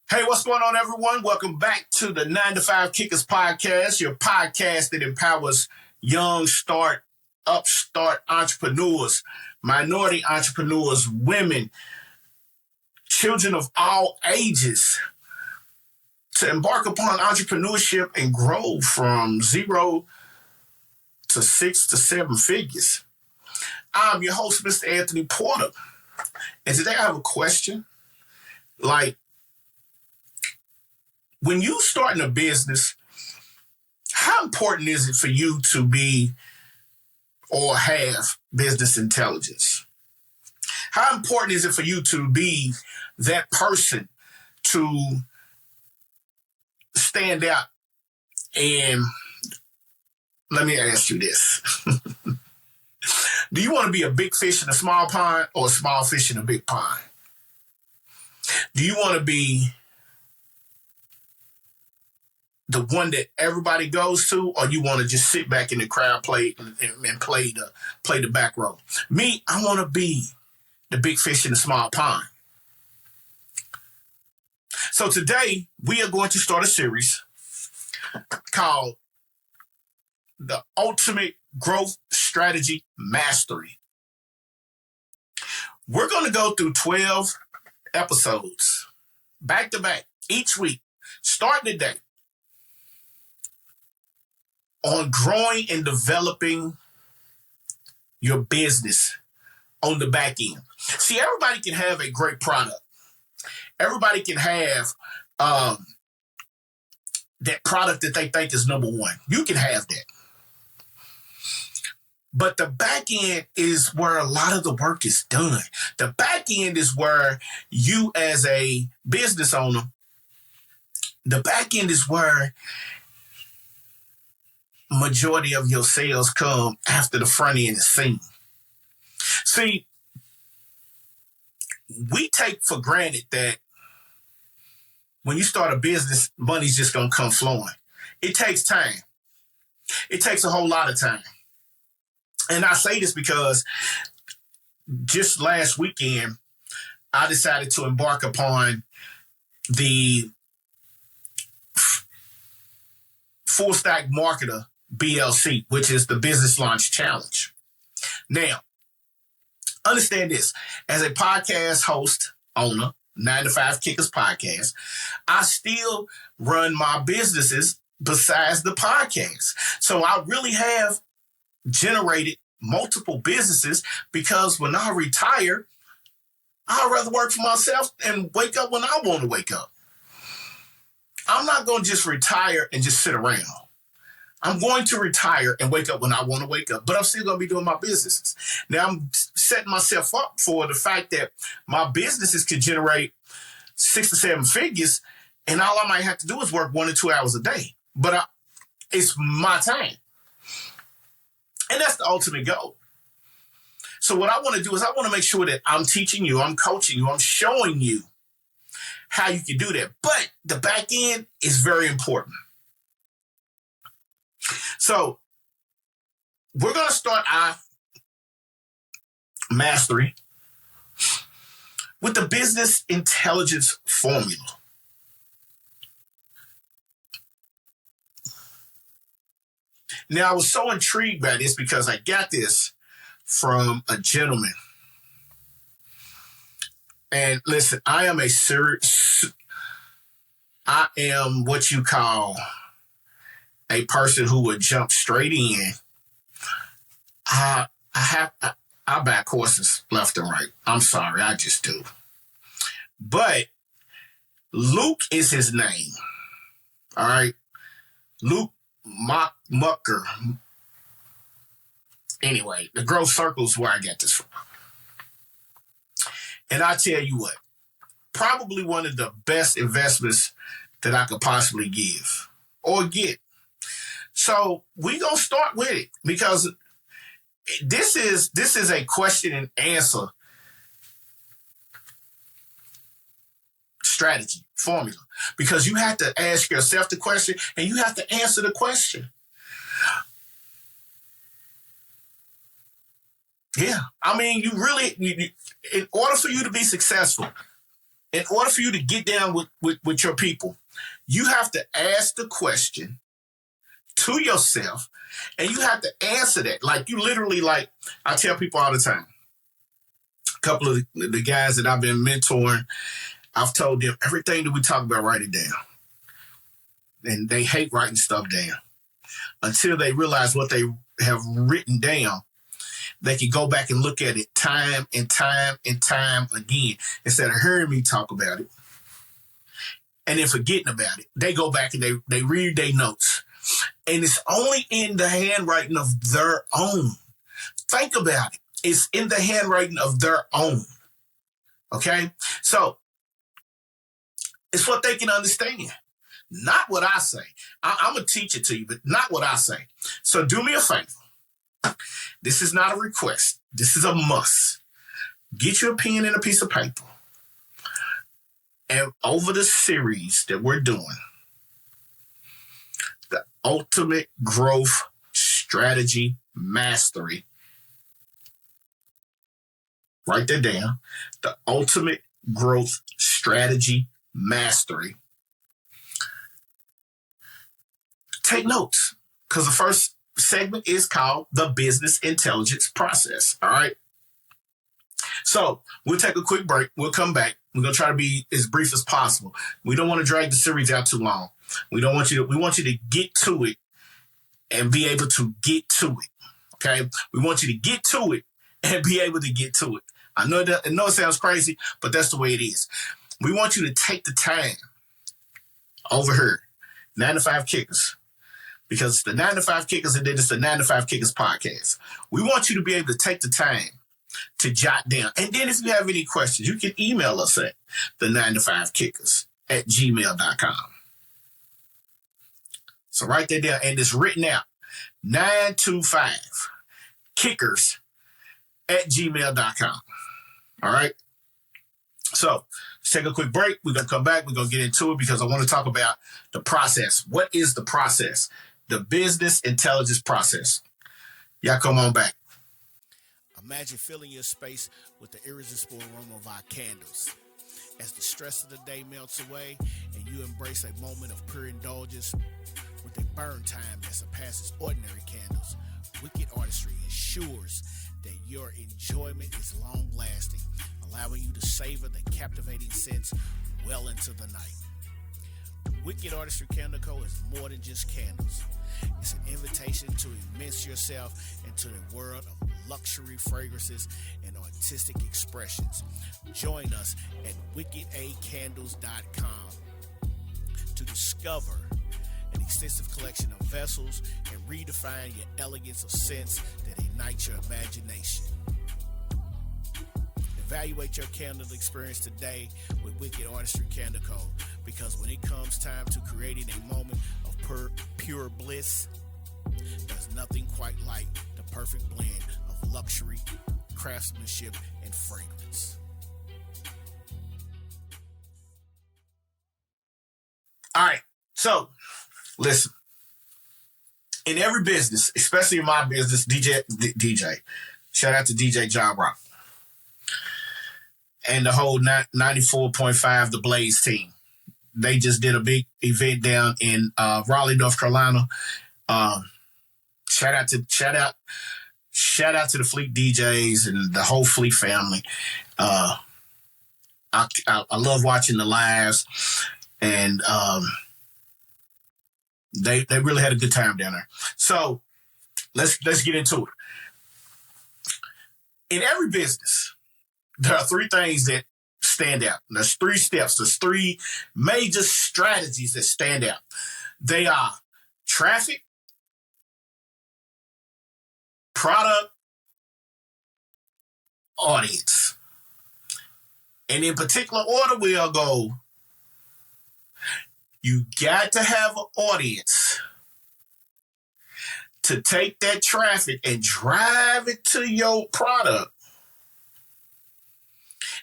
Hey, what's going on, everyone? Welcome back to the 9 to 5 Kickers podcast, your podcast that empowers young, upstart entrepreneurs, minority entrepreneurs, women, children of all ages to embark upon entrepreneurship and grow from 0 to 6 to 7 figures. I'm your host, Mr. Anthony Porter. And today I have a question. When you starting a business, how important is it for you to be or have business intelligence? How important is it for you to be that person to stand out? And let me ask you this. Do you want to be a big fish in a small pond or a small fish in a big pond? Do you want to be the one that everybody goes to, or you want to just sit back in the crowd, play and play the back row? Me, I want to be the big fish in the small pond. So today we are going to start a series called the Ultimate Growth Strategy Mastery. We're going to go through 12 episodes back to back each week, starting today, on growing and developing your business on the back end. See, everybody can have a great product. Everybody can have that product that they think is number one. You can have that. But the back end is where a lot of the work is done. The back end is where you, as a business owner, the back end is where majority of your sales come after the front end is seen. See, we take for granted that when you start a business, money's just going to come flowing. It takes time. It takes a whole lot of time. And I say this because just last weekend, I decided to embark upon the Full Stack Marketer BLC, which is the Business Launch Challenge. Now, understand this. As a podcast host, owner, 9 to 5 Kickers podcast, I still run my businesses besides the podcast. So I really have generated multiple businesses because when I retire, I'd rather work for myself and wake up when I want to wake up. I'm not going to just retire and just sit around. I'm going to retire and wake up when I want to wake up, but I'm still going to be doing my businesses. Now, I'm setting myself up for the fact that my businesses could generate 6 to 7 figures, and all I might have to do is work 1 to 2 hours a day. But it's my time. And that's the ultimate goal. So what I want to do is I want to make sure that I'm teaching you, I'm coaching you, I'm showing you how you can do that. But the back end is very important. So we're going to start our mastery with the business intelligence formula. Now, I was so intrigued by this because I got this from a gentleman. And listen, I am what you call a person who would jump straight in. I buy courses left and right. I'm sorry, I just do. But Luke is his name. All right. Luke Mucker. Anyway, the growth circle is where I got this from. And I tell you what, probably one of the best investments that I could possibly give or get. So we're going to start with it because this is a question and answer strategy formula, because you have to ask yourself the question and you have to answer the question. Yeah. I mean, in order for you to be successful, In order for you to get down with your people, you have to ask the question to yourself, and you have to answer that. Like, you literally, like, I tell people all the time, a couple of the guys that I've been mentoring, I've told them everything that we talk about, write it down. And they hate writing stuff down until they realize what they have written down. They can go back and look at it time and time and time again instead of hearing me talk about it and then forgetting about it. They go back and they read their notes. And it's only in the handwriting of their own. Think about it. It's in the handwriting of their own. Okay? So it's what they can understand. Not what I say. I'm going to teach it to you, but not what I say. So do me a favor. This is not a request. This is a must. Get you a pen and a piece of paper. And over the series that we're doing, the Ultimate Growth Strategy Mastery. Write that down. The Ultimate Growth Strategy Mastery. Take notes, because the first segment is called the Business Intelligence Process. All right. So we'll take a quick break. We'll come back. We're going to try to be as brief as possible. We don't want to drag the series out too long. We want you to get to it and be able to get to it. Okay. We want you to get to it and be able to get to it. I know it sounds crazy, but that's the way it is. We want you to take the time over here, 9 to 5 Kickers, because it's the 9 to 5 Kickers and then it's the 9 to 5 Kickers podcast. We want you to be able to take the time to jot down. And then if you have any questions, you can email us at the 9 to 5 Kickers at gmail.com. So write that down, and it's written out. 925 Kickers at gmail.com. All right. So let's take a quick break. We're going to come back. We're going to get into it because I want to talk about the process. What is the process? The business intelligence process. Y'all come on back. Imagine filling your space with the irresistible aroma of our candles. As the stress of the day melts away and you embrace a moment of pure indulgence with a burn time that surpasses ordinary candles, Wicked Artistry ensures that your enjoyment is long-lasting, allowing you to savor the captivating scents well into the night. Wicked Artistry Candle Co. is more than just candles. It's an invitation to immerse yourself into the world of luxury fragrances and artistic expressions. Join us at wickedacandles.com to discover an extensive collection of vessels and redefine your elegance of scents that ignite your imagination. Evaluate your candle experience today with Wicked Artistry Candle Co. Because when it comes time to creating a moment of pure bliss, there's nothing quite like the perfect blend of luxury, craftsmanship, and fragrance. All right. So listen, in every business, especially in my business, DJ, shout out to DJ John Rock and the whole 94.5 The Blaze team. They just did a big event down in Raleigh, North Carolina. Shout out to the Fleet DJs and the whole Fleet family. I love watching the lives, and they really had a good time down there. So let's get into it. In every business, there are 3 things that stand out. There's 3 steps. There's 3 major strategies that stand out. They are traffic, product, audience. And in particular order, we'll go, you got to have an audience to take that traffic and drive it to your product.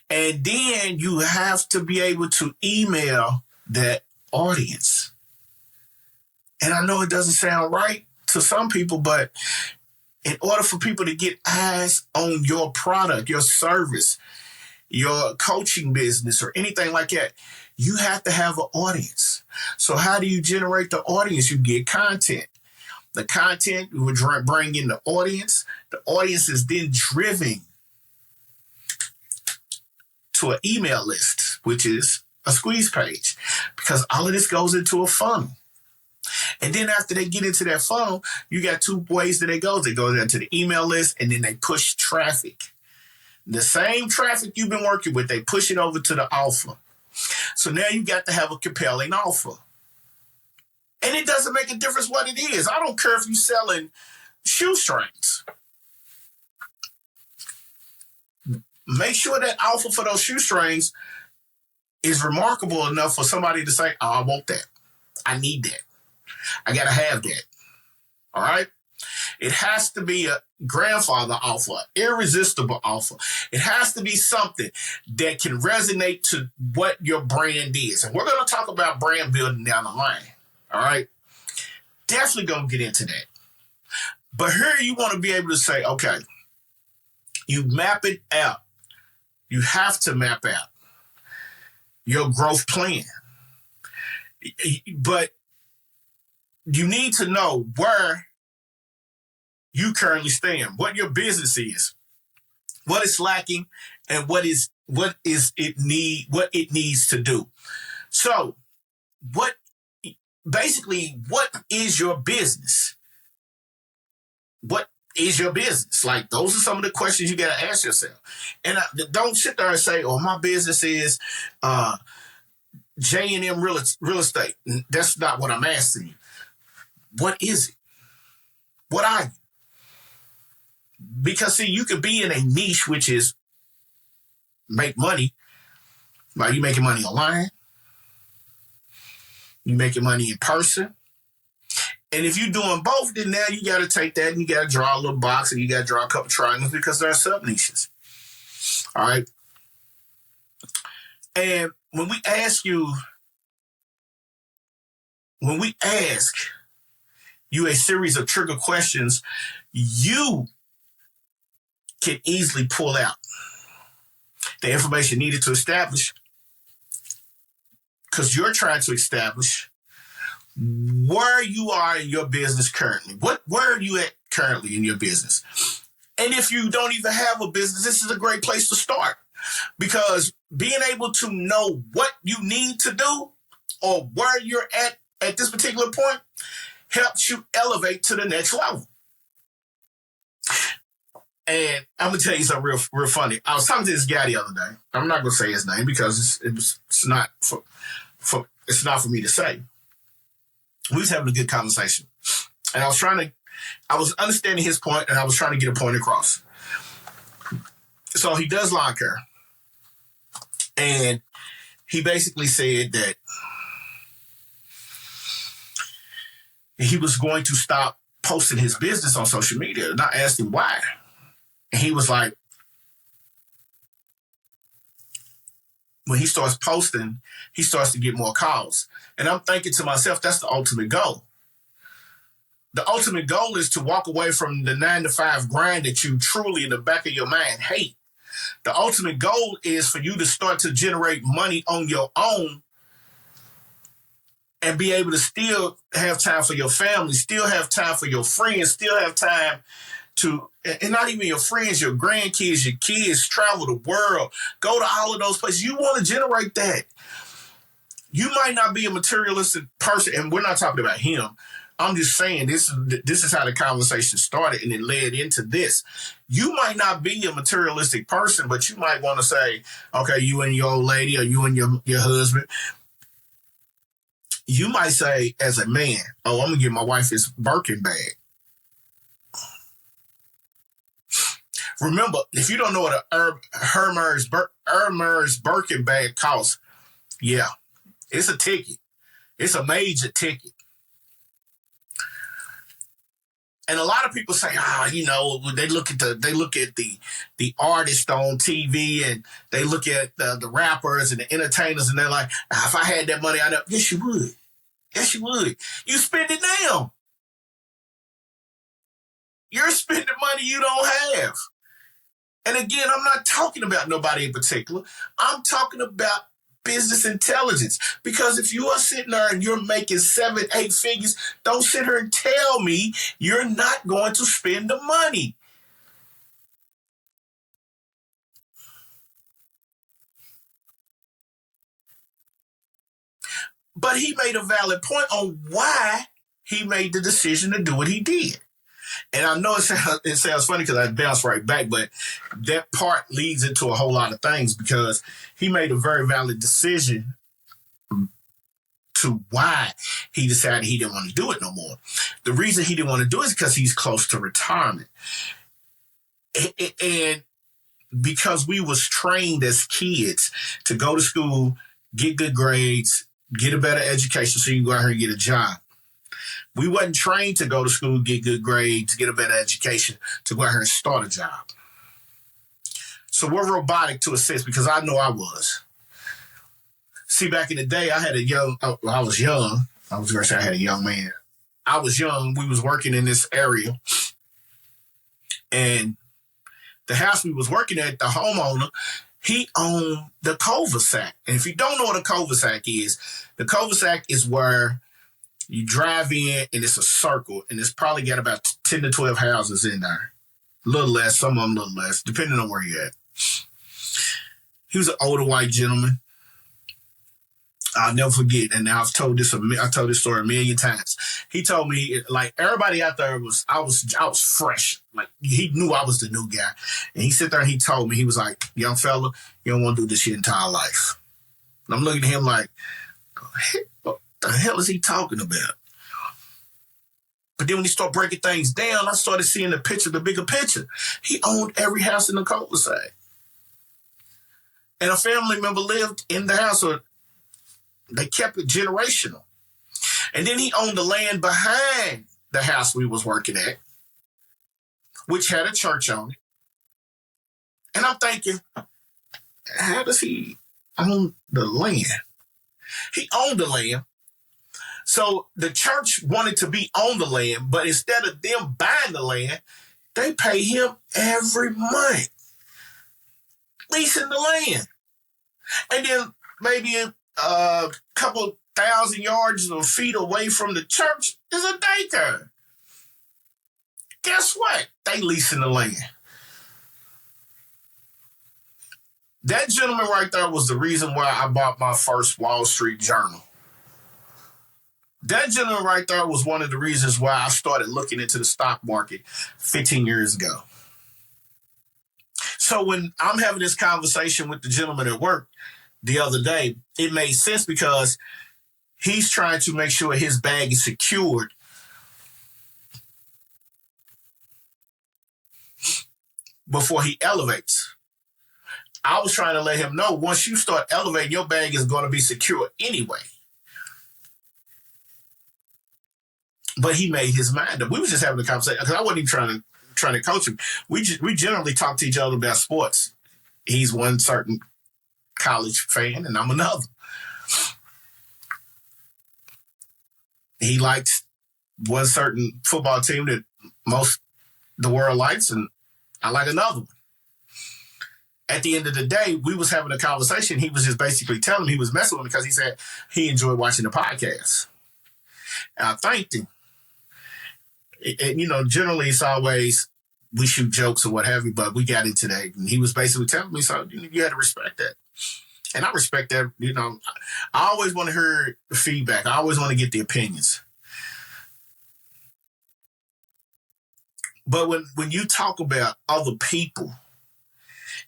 And then you have to be able to email that audience. And I know it doesn't sound right to some people, but in order for people to get eyes on your product, your service, your coaching business or anything like that, you have to have an audience. So how do you generate the audience? You get content. The content would bring in the audience. The audience is then driven to an email list, which is a squeeze page, because all of this goes into a funnel. And then after they get into that funnel, you got two ways that they go. They go into the email list, and then they push traffic. The same traffic you've been working with, they push it over to the offer. So now you got to have a compelling offer. And it doesn't make a difference what it is. I don't care if you're selling shoestrings. Make sure that offer for those shoestrings is remarkable enough for somebody to say, oh, I want that. I need that. I got to have that. All right? It has to be a grandfather offer, irresistible offer. It has to be something that can resonate to what your brand is. And we're going to talk about brand building down the line. All right? Definitely going to get into that. But here you want to be able to say, okay, you map it out. You have to map out your growth plan. But you need to know where you currently stand, what your business is, what it's lacking, and what it needs to do. So, what is your business? What is your business? Like, those are some of the questions you got to ask yourself. And don't sit there and say, oh, my business is J&M real estate. That's not what I'm asking you. What is it? What are you? Because, see, you could be in a niche, which is make money. Are you making money online? You making money in person? And if you're doing both, then now you got to take that and you got to draw a little box and you got to draw a couple triangles, because there are sub niches. All right. And when we ask you a series of trigger questions, you can easily pull out the information needed to establish, because you're trying to establish where you are in your business currently. Where are you at currently in your business? And if you don't even have a business, this is a great place to start, because being able to know what you need to do or where you're at this particular point helps you elevate to the next level. And I'm gonna tell you something real funny. I was talking to this guy the other day. I'm not gonna say his name because it's not for me to say. We was having a good conversation, and I was understanding his point, and I was trying to get a point across. So he does lawn care, and he basically said that he was going to stop posting his business on social media. And I asked him why. And he was like, when he starts posting, he starts to get more calls. And I'm thinking to myself, that's the ultimate goal. The ultimate goal is to walk away from the 9-to-5 grind that you truly in the back of your mind hate. The ultimate goal is for you to start to generate money on your own and be able to still have time for your family, still have time for your friends, still have time to, and not even your friends, your grandkids, your kids, travel the world, go to all of those places. You want to generate that. You might not be a materialistic person, and we're not talking about him. I'm just saying this is how the conversation started, and it led into this. You might not be a materialistic person, but you might want to say, okay, you and your old lady, or you and your husband, you might say as a man, oh, I'm going to give my wife this Birkin bag. Remember, if you don't know what a Hermes Birkin bag costs, yeah, it's a ticket. It's a major ticket. And a lot of people say, they look at the artists on TV, and they look at the rappers and the entertainers, and they're like, if I had that money, I know. Yes, you would. Yes, you would. You spend it now. You're spending money you don't have. And again, I'm not talking about nobody in particular. I'm talking about business intelligence. Because if you are sitting there and you're making 7, 8 figures, don't sit here and tell me you're not going to spend the money. But he made a valid point on why he made the decision to do what he did. And I know it sounds funny because I bounced right back, but that part leads into a whole lot of things because he made a very valid decision to why he decided he didn't want to do it no more. The reason he didn't want to do it is because he's close to retirement. And because we was trained as kids to go to school, get good grades, get a better education so you can go out here and get a job. We wasn't trained to go to school, get good grades, get a better education, to go out here and start a job. So we're robotic to a sense because I know I was. See, back in the day, I was young. I was going to say I had a young man. I was young. We was working in this area. And the house we was working at, the homeowner, he owned the cul-de-sac. And if you don't know what a cul-de-sac is, the cul-de-sac is where you drive in and it's a circle and it's probably got about 10 to 12 houses in there. A little less, some of them a little less, depending on where you're at. He was an older white gentleman. I'll never forget, and I told this story a million times. He told me, like, everybody out there I was fresh. Like, he knew I was the new guy. And he sat there and he told me, he was like, young fella, you don't want to do this your entire life. And I'm looking at him like, what the hell is he talking about? But then when he started breaking things down, I started seeing the bigger picture. He owned every house in the cul-de-sac. And a family member lived in the house, or they kept it generational. And then he owned the land behind the house we was working at, which had a church on it. And I'm thinking, how does he own the land? He owned the land. So the church wanted to be on the land, but instead of them buying the land, they pay him every month, leasing the land. And then maybe a couple thousand yards or feet away from the church is a daycare. Guess what? They leasing the land. That gentleman right there was the reason why I bought my first Wall Street Journal. That gentleman right there was one of the reasons why I started looking into the stock market 15 years ago. So when I'm having this conversation with the gentleman at work the other day, it made sense because he's trying to make sure his bag is secured before he elevates. I was trying to let him know once you start elevating, your bag is going to be secure anyway. But he made his mind up. We were just having a conversation because I wasn't even trying to coach him. We generally talk to each other about sports. He's one certain college fan, and I'm another. He likes one certain football team that most the world likes, and I like another one. At the end of the day, we was having a conversation. He was just basically telling me he was messing with me because he said he enjoyed watching the podcast. And I thanked him. And, generally it's always we shoot jokes or what have you, but we got into that. And he was basically telling me, so you had to respect that. And I respect that. I always want to hear the feedback. I always want to get the opinions. But when you talk about other people,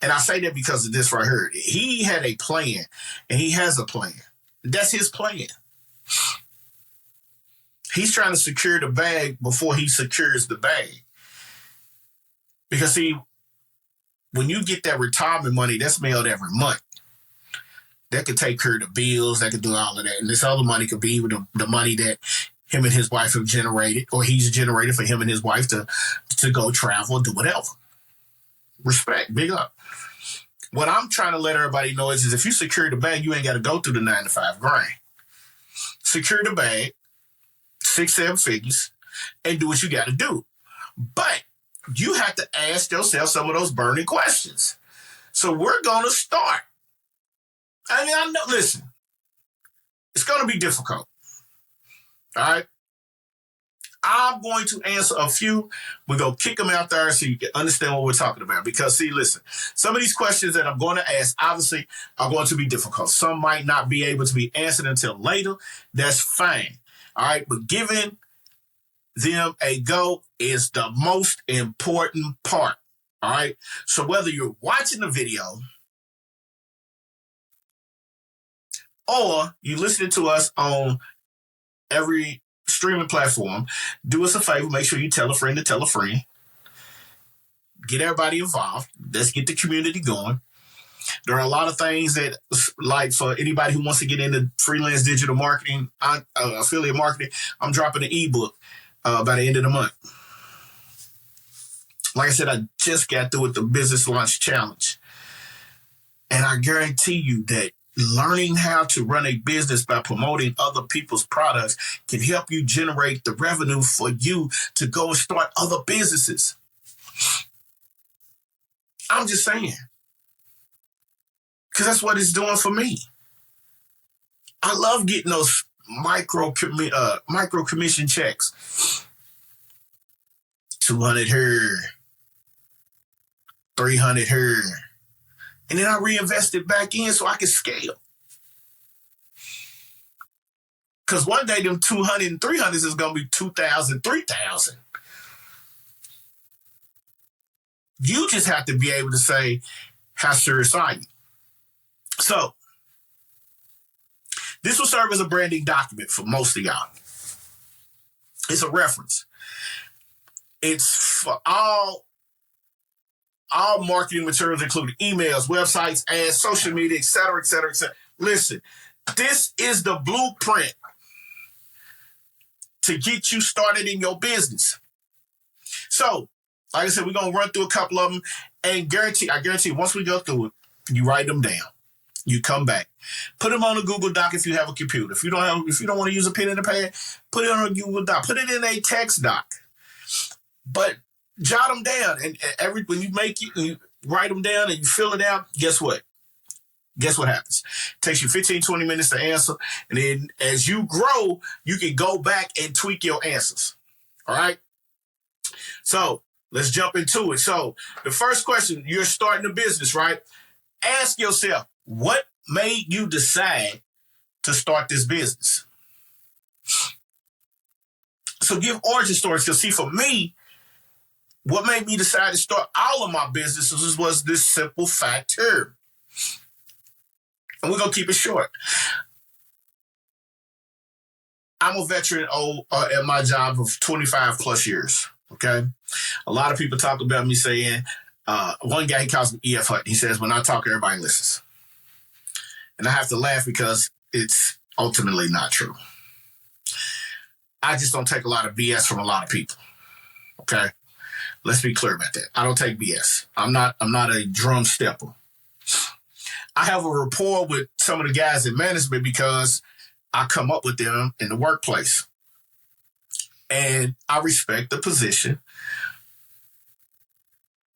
and I say that because of this right here, he had a plan, and he has a plan. That's his plan. He's trying to secure the bag before he secures the bag. Because, see, when you get that retirement money, that's mailed every month. That could take care of the bills. That could do all of that. And this other money could be the money that him and his wife have generated, or he's generated for him and his wife to go travel and do whatever. Respect, big up. What I'm trying to let everybody know is if you secure the bag, you ain't got to go through the 9 to 5 grind. Secure the bag, 6, 7 figures, and do what you got to do. But you have to ask yourself some of those burning questions. So we're going to start. I mean, I know, listen, it's going to be difficult. All right. I'm going to answer a few. We're going to kick them out there so you can understand what we're talking about. Because, see, listen, some of these questions that I'm going to ask, obviously, are going to be difficult. Some might not be able to be answered until later. That's fine. All right. But giving them a go is the most important part. All right. So whether you're watching the video or you listening to us on every streaming platform, do us a favor. Make sure you tell a friend to tell a friend. Get everybody involved. Let's get the community going. There are a lot of things that, like for anybody who wants to get into freelance digital marketing, affiliate marketing, I'm dropping an ebook by the end of the month. Like I said, I just got through with the Business Launch Challenge. And I guarantee you that learning how to run a business by promoting other people's products can help you generate the revenue for you to go and start other businesses. I'm just saying. Because that's what it's doing for me. I love getting those micro commission checks. 200 here, 300 here. And then I reinvest it back in so I can scale. Because one day them 200 and 300s is going to be 2,000, 3,000. You just have to be able to say, how serious are you? So, this will serve as a branding document for most of y'all. It's a reference. It's for all marketing materials, including emails, websites, ads, social media, et cetera, et cetera, et cetera. Listen, this is the blueprint to get you started in your business. So, like I said, we're going to run through a couple of them and I guarantee once we go through it, you write them down. You come back. Put them on a Google Doc if you have a computer. If you don't want to use a pen and a pad, put it on a Google Doc. Put it in a text doc. But jot them down. And when you write them down and you fill it out, guess what? Guess what happens? It takes you 15, 20 minutes to answer. And then as you grow, you can go back and tweak your answers. All right? So let's jump into it. So the first question, you're starting a business, right? Ask yourself, what made you decide to start this business? So give origin stories. Because see, for me, what made me decide to start all of my businesses was this simple fact here. And we're going to keep it short. I'm a veteran at my job of 25 plus years. Okay. A lot of people talk about me saying, one guy, he calls me EF Hut. He says, when I talk, everybody listens. And I have to laugh because it's ultimately not true. I just don't take a lot of BS from a lot of people. Okay. Let's be clear about that. I don't take BS. I'm not a drum stepper. I have a rapport with some of the guys in management because I come up with them in the workplace. And I respect the position.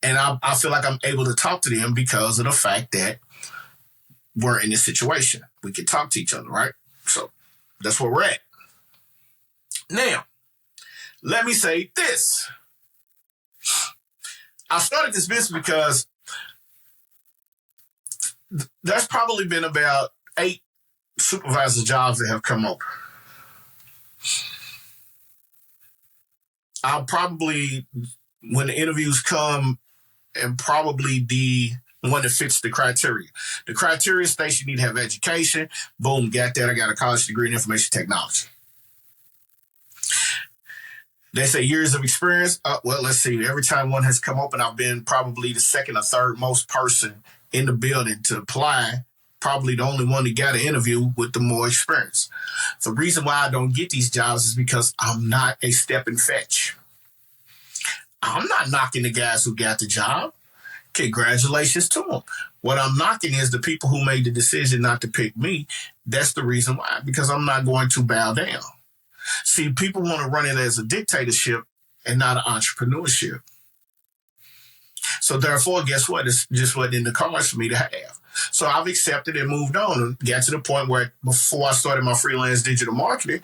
And I feel like I'm able to talk to them because of the fact that we're in this situation. We can talk to each other, right? So that's where we're at. Now, let me say this. I started this business because there's probably been about 8 supervisor jobs that have come over. I'll probably, when the interviews come, and probably the one that fits the criteria. The criteria states you need to have education. Boom, got that. I got a college degree in information technology. They say years of experience. Well, let's see. Every time one has come open, I've been probably the second or third most person in the building to apply. Probably the only one that got an interview with the more experience. The reason why I don't get these jobs is because I'm not a step and fetch. I'm not knocking the guys who got the job. Congratulations to them. What I'm knocking is the people who made the decision not to pick me. That's the reason why, because I'm not going to bow down. See, people want to run it as a dictatorship and not an entrepreneurship. So therefore, guess what? It's just wasn't in the cards for me to have. So I've accepted and moved on and got to the point where before I started my freelance digital marketing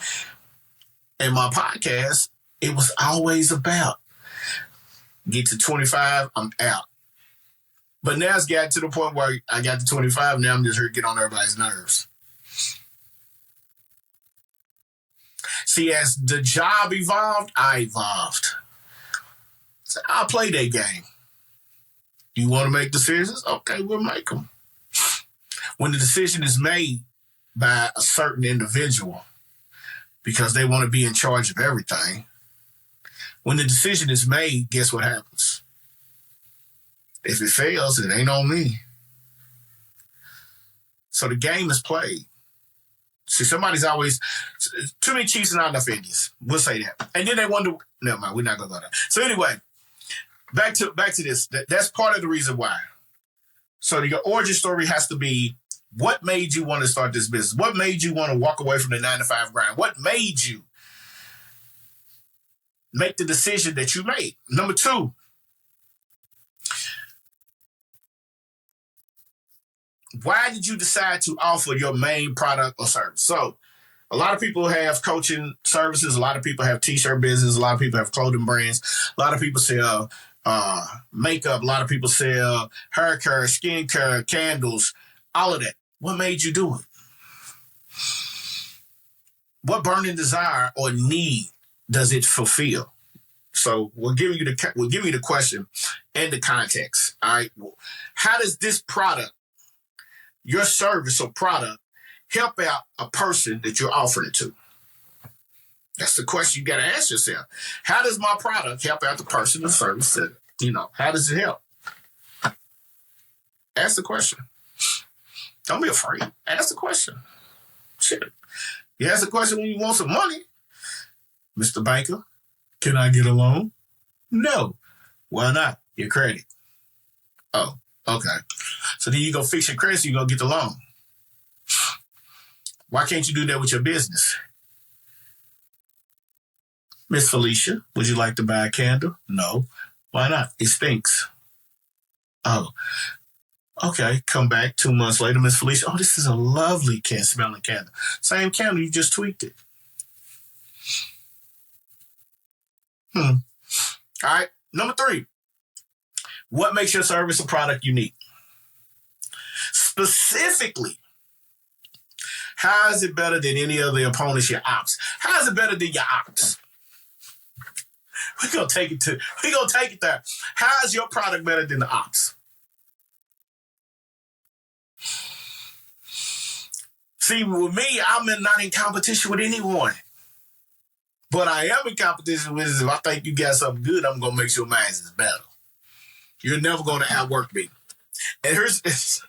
and my podcast, it was always about get to 25, I'm out. But now it's got to the point where I got to 25, now I'm just here to get on everybody's nerves. See, as the job evolved, I evolved. So I'll play that game. You want to make decisions? Okay, we'll make them. When the decision is made by a certain individual because they want to be in charge of everything, when the decision is made, guess what happens? If it fails, it ain't on me. So the game is played. See, somebody's always, too many Chiefs and not enough Indians. We'll say that. And then they wonder, never mind, we're not going to go there. So anyway, back to this. That's part of the reason why. So your origin story has to be, what made you want to start this business? What made you want to walk away from the 9-to-5 grind? What made you make the decision that you made? Number 2, why did you decide to offer your main product or service? So a lot of people have coaching services. A lot of people have t-shirt business. A lot of people have clothing brands. A lot of people sell makeup. A lot of people sell hair care, skin care, candles, all of that. What made you do it? What burning desire or need does it fulfill? So we'll give you the question and the context. All right. How does this product, your service or product, help out a person that you're offering it to? That's the question you got to ask yourself. How does my product help out the person or service that, how does it help? Ask the question. Don't be afraid. Ask the question. Shit. You ask the question when you want some money. Mr. Banker, can I get a loan? No. Why not? Your credit. Oh, okay. So then you go fix your credit so you go get the loan. Why can't you do that with your business? Miss Felicia, would you like to buy a candle? No. Why not? It stinks. Oh, okay. Come back 2 months later, Miss Felicia. Oh, this is a lovely smelling candle. Same candle, you just tweaked it. All right. Number 3, what makes your service or product unique? Specifically, how is it better than any of the opponents, your ops? How is it better than your ops? We're gonna take it there. How is your product better than the ops? See, with me, I'm not in competition with anyone. But I am in competition with if I think you got something good, I'm gonna make sure mine is better. You're never gonna outwork me. And here's this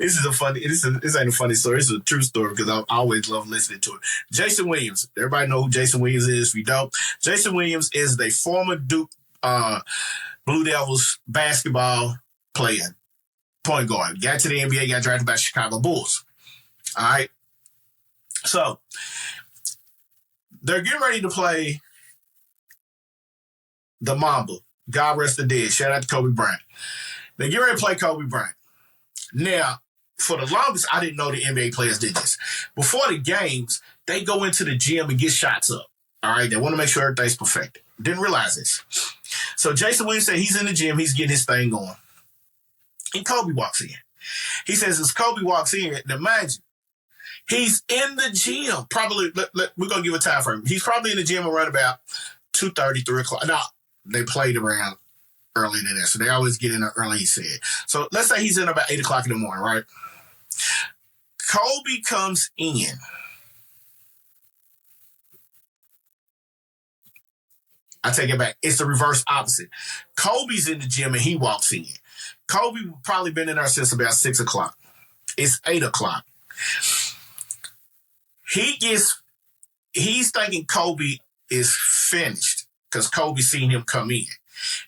ain't a funny story. This is a true story because I always love listening to it. Jason Williams. Everybody know who Jason Williams is. If you don't, Jason Williams is the former Duke Blue Devils basketball player, point guard. Got to the NBA, got drafted by Chicago Bulls. All right. So they're getting ready to play the Mamba. God rest the dead. Shout out to Kobe Bryant. They're getting ready to play Kobe Bryant. Now, for the longest, I didn't know the NBA players did this. Before the games, they go into the gym and get shots up. All right, they want to make sure everything's perfect. Didn't realize this. So Jason Williams said he's in the gym, he's getting his thing going. And Kobe walks in. He says as Kobe walks in, now mind you, he's in the gym. Probably, we're going to give a time frame. He's probably in the gym around about 2:30, 3 o'clock. Now, they played around earlier than that, so they always get in there early, he said. So let's say he's in about 8 o'clock in the morning, right? Kobe comes in. I take it back. It's the reverse opposite. Kobe's in the gym and he walks in. Kobe probably been in there since about 6 o'clock. It's 8 o'clock. He's thinking Kobe is finished because Kobe seen him come in.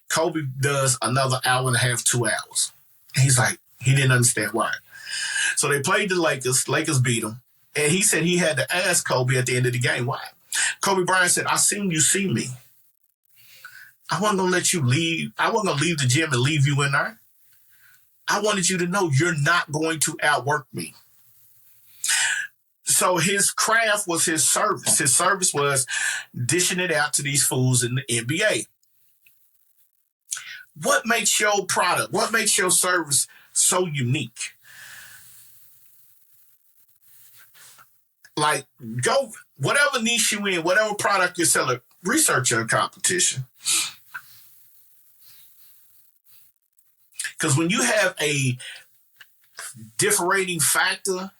Kobe does another hour and a half, 2 hours. He's like, he didn't understand why. So they played the Lakers. Lakers beat them. And he said he had to ask Kobe at the end of the game why. Kobe Bryant said, I seen you see me. I wasn't going to let you leave. I wasn't going to leave the gym and leave you in there. I wanted you to know you're not going to outwork me. So his craft was his service. His service was dishing it out to these fools in the NBA. What makes your product, what makes your service so unique? Like, go, whatever niche you in, whatever product you're selling, research your competition. Because when you have a differentiating factor,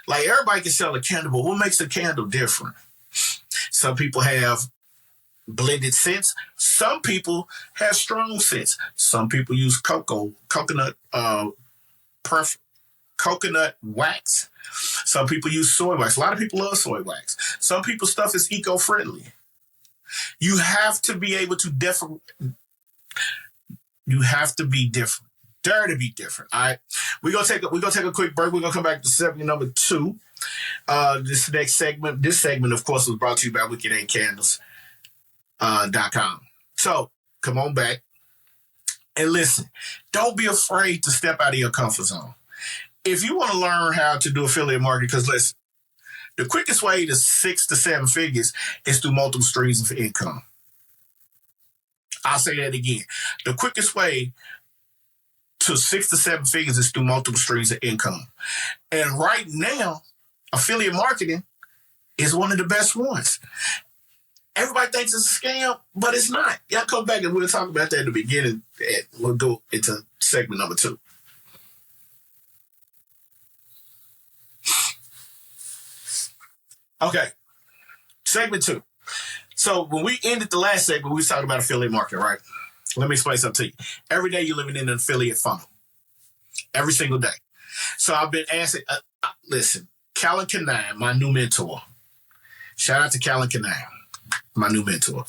like everybody can sell a candle, but what makes a candle different? Some people have blended scents. Some people have strong scents. Some people use coconut wax. Some people use soy wax. A lot of people love soy wax. Some people's stuff is eco-friendly. You have to be able to You have to be different. Dare to be different. All right. We're gonna take a quick break. We're gonna come back to segment number 2. This next segment. This segment, of course, was brought to you by wickedcandles.com. So come on back and listen. Don't be afraid to step out of your comfort zone. If you want to learn how to do affiliate marketing, because listen, the quickest way to 6 to 7 figures is through multiple streams of income. I'll say that again. The quickest way to 6 to 7 figures is through multiple streams of income. And right now, affiliate marketing is one of the best ones. Everybody thinks it's a scam, but it's not. Y'all come back and we'll talk about that at the beginning. And we'll go into segment number 2. Okay, segment 2. So when we ended the last segment, we was talking about affiliate marketing, right? Let me explain something to you. Every day you're living in an affiliate funnel. Every single day. So I've been asking, listen, Callan Canine, my new mentor. Shout out to Callan Canine, my new mentor.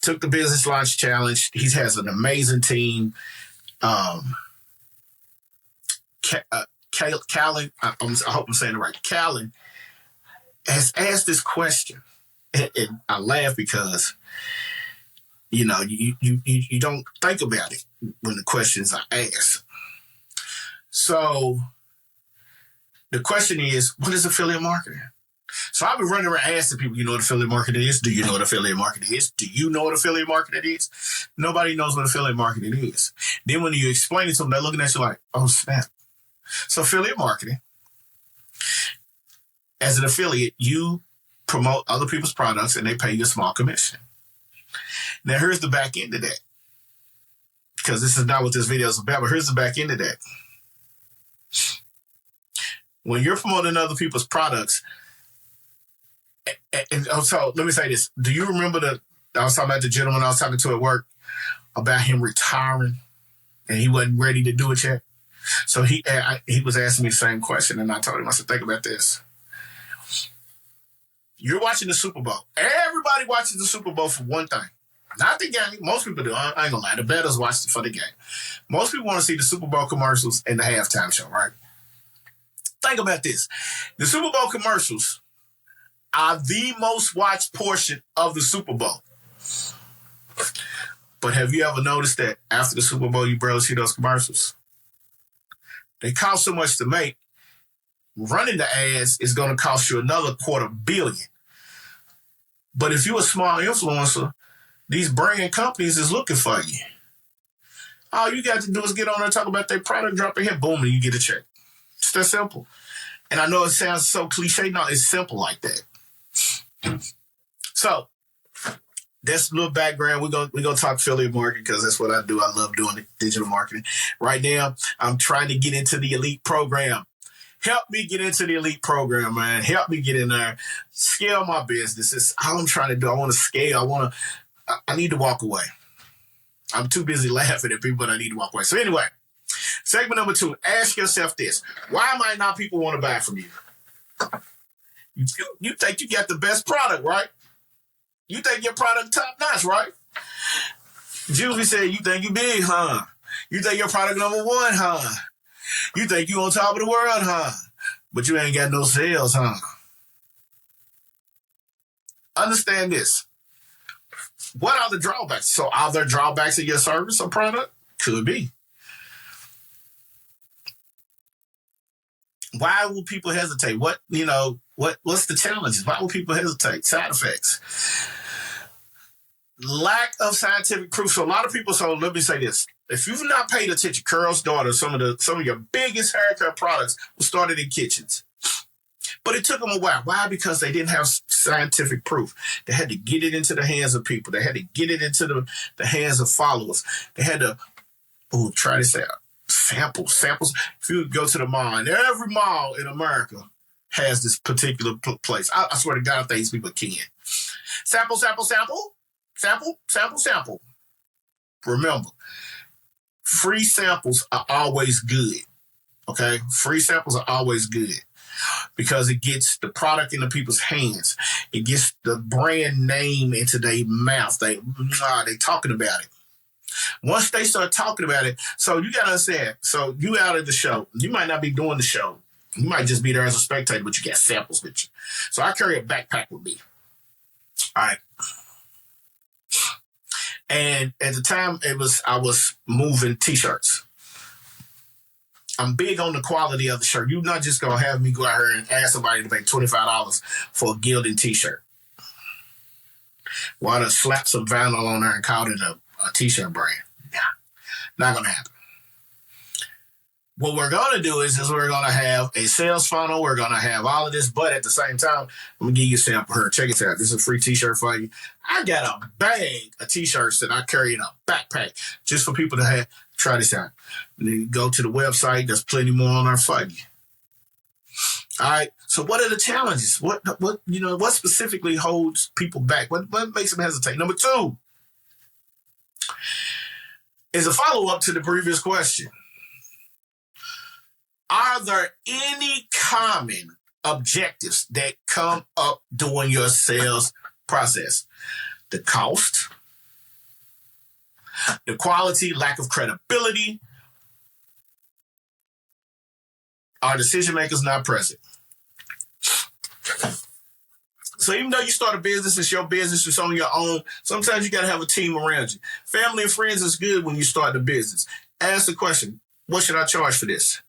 Took the Business Launch Challenge. He has an amazing team. Callan, I hope I'm saying it right. Callan has asked this question. And I laugh because, you know, you don't think about it when the questions are asked. So the question is, what is affiliate marketing? So I've been running around asking people, you know what affiliate marketing is? Do you know what affiliate marketing is? Do you know what affiliate marketing is? Nobody knows what affiliate marketing is. Then when you explain it to them, they're looking at you like, oh, snap. So affiliate marketing, as an affiliate, you promote other people's products and they pay you a small commission. Now, here's the back end of that. Because this is not what this video is about, but here's the back end of that. When you're promoting other people's products, and so let me say this. Do you remember I was talking about the gentleman I was talking to at work about him retiring and he wasn't ready to do it yet? So he was asking me the same question and I told him, I said, think about this. You're watching the Super Bowl. Everybody watches the Super Bowl for one thing. Not the game. Most people do. I ain't gonna lie. The bettors watch it for the game. Most people want to see the Super Bowl commercials and the halftime show, right? Think about this. The Super Bowl commercials are the most watched portion of the Super Bowl. But have you ever noticed that after the Super Bowl, you barely see those commercials? They cost so much to make. Running the ads is going to cost you another $250 million. But if you're a small influencer, these brand companies is looking for you. All you got to do is get on there and talk about their product, drop it here, boom, and you get a check. It's that simple. And I know it sounds so cliche. No, it's simple like that. So that's a little background. We're gonna talk affiliate marketing because that's what I do. I love doing digital marketing. Right now, I'm trying to get into the elite program. Help me get into the elite program, man. Help me get in there. Scale my business. It's all I'm trying to do. I want to scale. I need to walk away. I'm too busy laughing at people, but I need to walk away. So anyway, segment number 2, ask yourself this. Why might not people want to buy from you? You think you got the best product, right? You think your product top notch, right? Julie said, you think you big, huh? You think your product number 1, huh? You think you on top of the world, huh? But you ain't got no sales, huh? Understand this. What are the drawbacks? So are there drawbacks in your service or product? Could be. Why will people hesitate? What's the challenges? Why will people hesitate? Side effects. Lack of scientific proof. So a lot of people, so let me say this. If you've not paid attention, Curl's Daughter, some of your biggest haircare products were started in kitchens. But it took them a while. Why? Because they didn't have scientific proof. They had to get it into the hands of people. They had to get it into the hands of followers. They had to, try this out. Samples. If you go to the mall, and every mall in America has this particular place. I swear to God, these people can. Sample. Remember, free samples are always good. Okay? Free samples are always good because it gets the product into people's hands. It gets the brand name into their mouth. They talking about it. Once they start talking about it, so you got to understand, so you out at the show, you might not be doing the show. You might just be there as a spectator, but you got samples with you. So I carry a backpack with me. All right. And at the time, I was moving T-shirts. I'm big on the quality of the shirt. You're not just going to have me go out here and ask somebody to pay $25 for a gilded T-shirt. Why to slap some vinyl on there and call it a T-shirt brand? Nah, not going to happen. What we're going to do is we're going to have a sales funnel. We're going to have all of this, but at the same time, I'm going to give you a sample here. Check it out. This is a free T-shirt for you. I got a bag of T-shirts that I carry in a backpack just for people to have. Try this out. And then go to the website. There's plenty more on our for you. All right. So what are the challenges? What specifically holds people back? What makes them hesitate? Number 2 is a follow-up to the previous question. Are there any common objectives that come up during your sales process? The cost, the quality, lack of credibility, are decision makers not present? So even though you start a business, it's your business, it's on your own, sometimes you got to have a team around you. Family and friends is good when you start the business. Ask the question, what should I charge for this?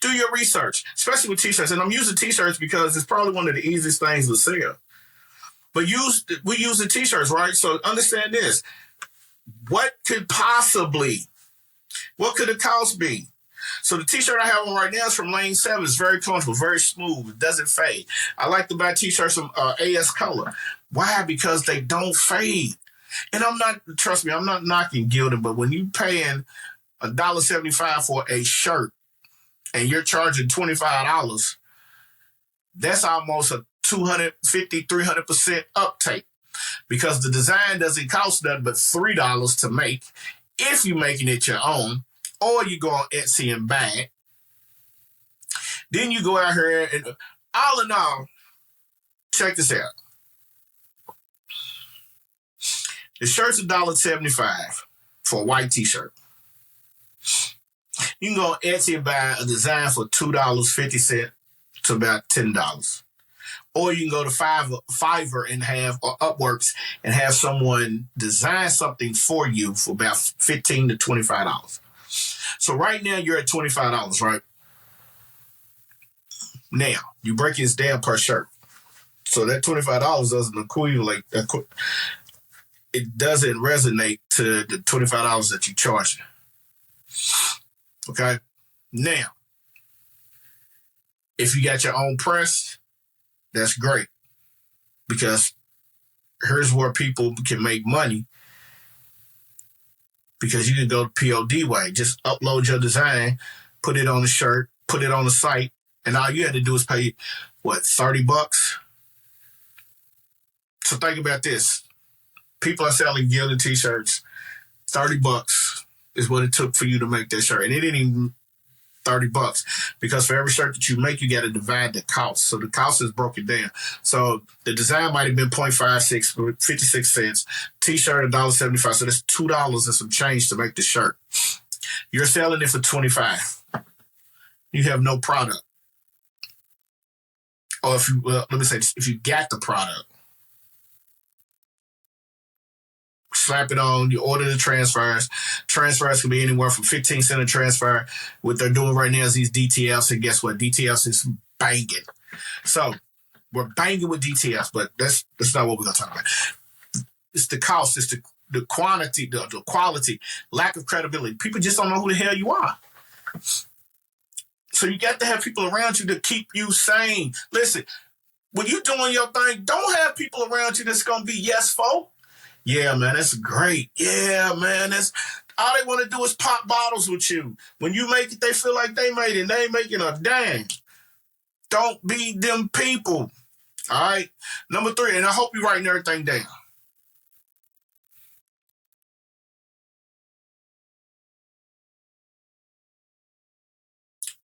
Do your research, especially with T-shirts. And I'm using T-shirts because it's probably one of the easiest things to sell. But we use the T-shirts, right? So understand this. What could the cost be? So the T-shirt I have on right now is from Lane 7. It's very comfortable, very smooth. It doesn't fade. I like to buy T-shirts from AS Color. Why? Because they don't fade. And trust me, I'm not knocking gilding, but when you paying $1.75 for a shirt, and you're charging $25, that's almost a 250, 300% uptake because the design doesn't cost nothing but $3 to make if you're making it your own, or you go on Etsy and buy it. Then you go out here and all in all, check this out. The shirt's $1.75 for a white T-shirt. You can go on Etsy and buy a design for $2.50 to about $10. Or you can go to Fiverr and or Upworks and have someone design something for you for about $15 to $25. So right now you're at $25, right? Now, you break this down per shirt. So that $25 doesn't equate, it doesn't resonate to the $25 that you charge. Okay? Now, if you got your own press, that's great. Because here's where people can make money. Because you can go the POD way. Just upload your design, put it on the shirt, put it on the site, and all you had to do is pay, $30? So think about this. People are selling gilded T-shirts. $30 is what it took for you to make that shirt. And it ain't even $30 because for every shirt that you make, you got to divide the cost. So the cost is broken down. So the design might have been 0.56, 56 cents. T-shirt, $1.75. So that's $2 and some change to make the shirt. You're selling it for $25. You have no product. Or if you got the product, slap it on, you order the transfers. Transfers can be anywhere from 15 cents a transfer. What they're doing right now is these DTFs, and guess what? DTFs is banging. So we're banging with DTFs, but that's not what we're going to talk about. It's the cost, it's the quantity, the quality, lack of credibility. People just don't know who the hell you are. So you got to have people around you to keep you sane. Listen, when you're doing your thing, don't have people around you that's going to be yes folk. Yeah, man, that's great. Yeah, man, that's all they want to do is pop bottles with you. When you make it, they feel like they made it and they ain't making a dime. Don't be them people. All right? Number 3, and I hope you're writing everything down.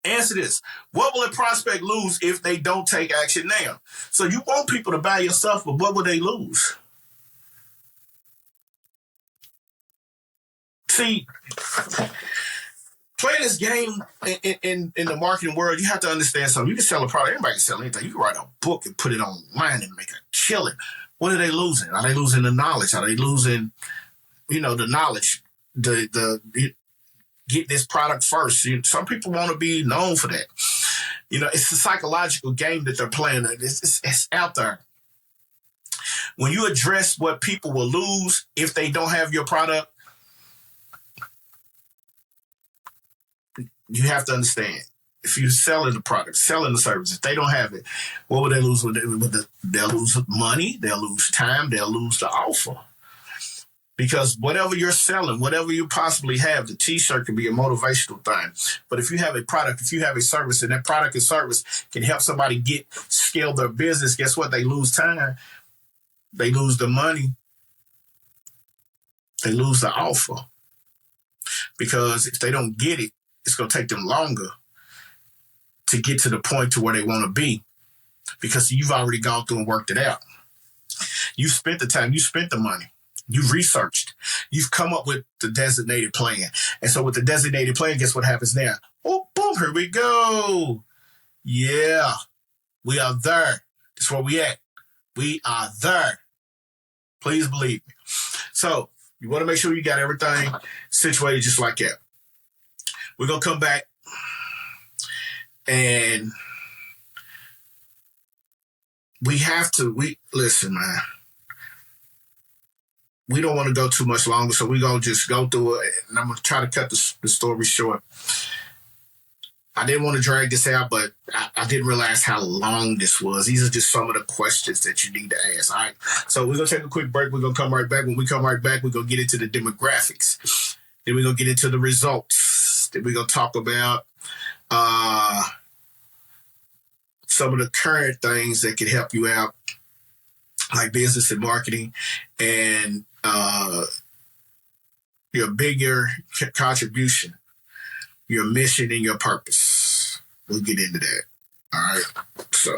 Answer this. What will a prospect lose if they don't take action now? So you want people to buy your stuff, but what will they lose? See, play this game in the marketing world, you have to understand something. You can sell a product. Everybody can sell anything. You can write a book and put it online and make a killing. What are they losing? Are they losing the knowledge? Are they losing, the knowledge? Get this product first. Some people want to be known for that. It's a psychological game that they're playing. It's out there. When you address what people will lose if they don't have your product, you have to understand. If you're selling the product, selling the service, if they don't have it, what would they lose? They'll lose money, they'll lose time, they'll lose the offer. Because whatever you're selling, whatever you possibly have, the t-shirt can be a motivational thing. But if you have a product, if you have a service, and that product and service can help somebody scale their business, guess what? They lose time. They lose the money. They lose the offer. Because if they don't get it, it's going to take them longer to get to the point to where they want to be. Because you've already gone through and worked it out. You spent the time. You spent the money. You've researched. You've come up with the designated plan. And so with the designated plan, guess what happens now? Oh, boom, here we go. Yeah, we are there. That's where we at. We are there. Please believe me. So you want to make sure you got everything situated just like that. We're going to come back and listen, man. We don't want to go too much longer, so we're going to just go through it, and I'm going to try to cut the story short. I didn't want to drag this out, but I didn't realize how long this was. These are just some of the questions that you need to ask, all right? So we're going to take a quick break. We're going to come right back. When we come right back, we're going to get into the demographics. Then we're going to get into the results. Then we're going to talk about some of the current things that can help you out, like business and marketing, and your bigger contribution, your mission, and your purpose. We'll get into that. All right. So,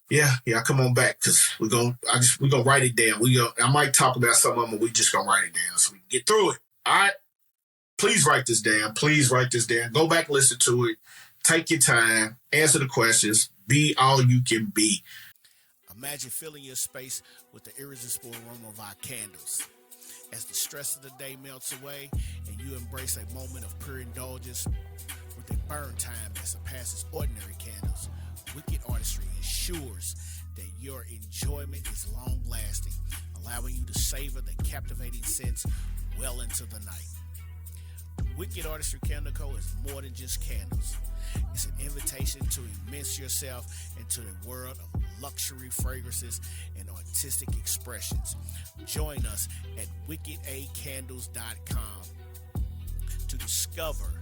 yeah, come on back, because we're gonna write it down. I might talk about some of them, but we just gonna write it down so we can get through it. All right. Please write this down. Go back, listen to it. Take your time. Answer the questions. Be all you can be. Imagine filling your space with the irresistible aroma of our candles. As the stress of the day melts away and you embrace a moment of pure indulgence with a burn time that surpasses ordinary candles, Wicked Artistry ensures that your enjoyment is long-lasting, allowing you to savor the captivating scents well into the night. Wicked Artistry Candle Co. is more than just candles. It's an invitation to immerse yourself into the world of luxury fragrances and artistic expressions. Join us at wickedacandles.com to discover